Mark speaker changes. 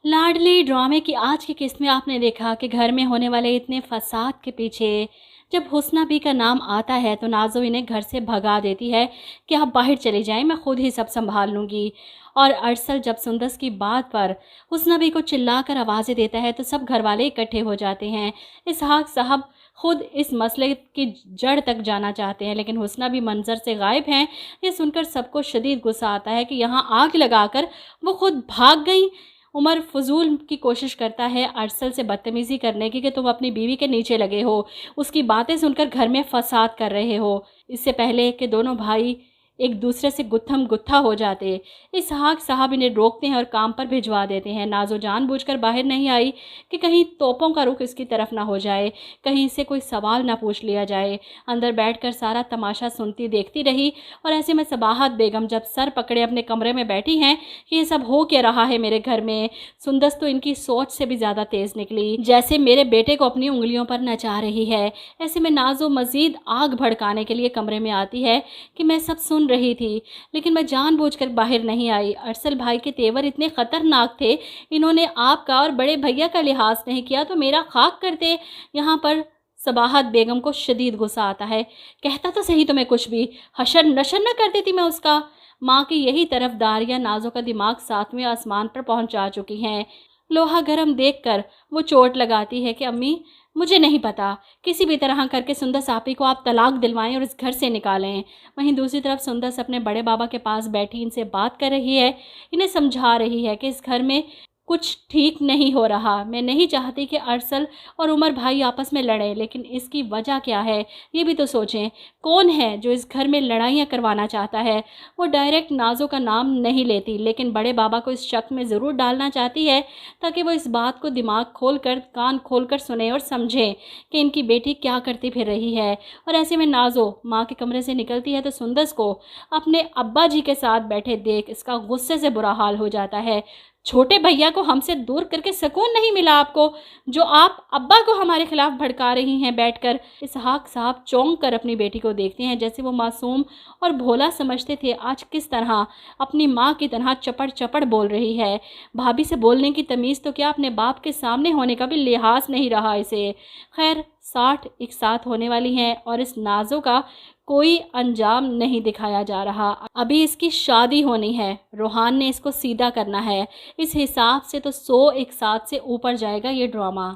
Speaker 1: लाडली ड्रामे की आज की किस्त में आपने देखा कि घर में होने वाले इतने फसाद के पीछे जब हुस्ना बी का नाम आता है तो नाज़ो इन्हें घर से भगा देती है कि आप बाहर चले जाएं, मैं खुद ही सब संभाल लूँगी। और अरसल जब सुंदस की बात पर हुस्ना बी को चिल्लाकर आवाज़ें देता है तो सब घर वाले इकट्ठे हो जाते हैं। इसहाक साहब खुद इस मसले की जड़ तक जाना चाहते हैं, लेकिन हुस्ना भी मंजर से गायब हैं। ये सुनकर सबको शदीद गुस्सा आता है कि यहाँ आग लगाकर वो खुद भाग गई। उमर फजूल की कोशिश करता है अरसल से बदतमीज़ी करने की कि तुम अपनी बीवी के नीचे लगे हो, उसकी बातें सुनकर घर में फसाद कर रहे हो। इससे पहले कि दोनों भाई एक दूसरे से गुत्थम गुत्था हो जाते, इसहाक साहब इन्हें रोकते हैं और काम पर भिजवा देते हैं। नाज़ो जानबूझकर बाहर नहीं आई कि कहीं तोपों का रुख इसकी तरफ ना हो जाए, कहीं इससे कोई सवाल ना पूछ लिया जाए। अंदर बैठकर सारा तमाशा सुनती देखती रही। और ऐसे में सबाहत बेगम जब सर पकड़े अपने कमरे में बैठी हैं कि ये सब हो क्या रहा है मेरे घर में, सुंदस तो इनकी सोच से भी ज़्यादा तेज़ निकली, जैसे मेरे बेटे को अपनी उंगलियों पर नचा रही है। ऐसे में नाज़ो मज़ीद आग भड़काने के लिए कमरे में आती है कि मैं सब सुन रही थी, लेकिन मैं जानबूझकर बाहर नहीं आई। अरसल भाई के तेवर इतने ख़तरनाक थे, इन्होंने आपका और बड़े भैया का लिहाज नहीं किया तो मेरा खाक करते। यहाँ पर सबाहत बेगम को शदीद गुस्सा आता है। कहता तो सही तुम्हें कुछ भी, हशर नशर न कर देती मैं उसका। माँ की यही तरफदारियाँ नाज़ो का दिमाग 7वें आसमान पर पहुँचा चुकी हैं। लोहा गर्म देखकर वो चोट लगाती है कि अम्मी मुझे नहीं पता, किसी भी तरह करके सुंदस आपी को आप तलाक दिलवाएं और इस घर से निकालें। वहीं दूसरी तरफ सुंदस अपने बड़े बाबा के पास बैठी इनसे बात कर रही है, इन्हें समझा रही है कि इस घर में कुछ ठीक नहीं हो रहा। मैं नहीं चाहती कि अरसल और उमर भाई आपस में लड़ें, लेकिन इसकी वजह क्या है ये भी तो सोचें। कौन है जो इस घर में लड़ाइयाँ करवाना चाहता है? वो डायरेक्ट नाज़ो का नाम नहीं लेती, लेकिन बड़े बाबा को इस शक में ज़रूर डालना चाहती है ताकि वो इस बात को दिमाग खोलकर कान खोलकर सुने और समझें कि इनकी बेटी क्या करती फिर रही है। और ऐसे में नाज़ो माँ के कमरे से निकलती है तो सुंदस को अपने अब्बा जी के साथ बैठे देख इसका गुस्से से बुरा हाल हो जाता है। छोटे भैया को हमसे दूर करके सुकून नहीं मिला आपको, जो आप अब्बा को हमारे खिलाफ भड़का रही हैं बैठकर। इसहाक साहब चौंक कर अपनी बेटी को देखते हैं, जैसे वो मासूम और भोला समझते थे आज किस तरह अपनी माँ की तरह चपड़ चपड़ बोल रही है। भाभी से बोलने की तमीज़ तो क्या, अपने बाप के सामने होने का भी लिहाज नहीं रहा इसे। खैर 60 एक साथ होने वाली हैं और इस नाज़ो का कोई अंजाम नहीं दिखाया जा रहा। अभी इसकी शादी होनी है, रोहान ने इसको सीधा करना है। इस हिसाब से तो 100 एक साथ से ऊपर जाएगा ये ड्रामा।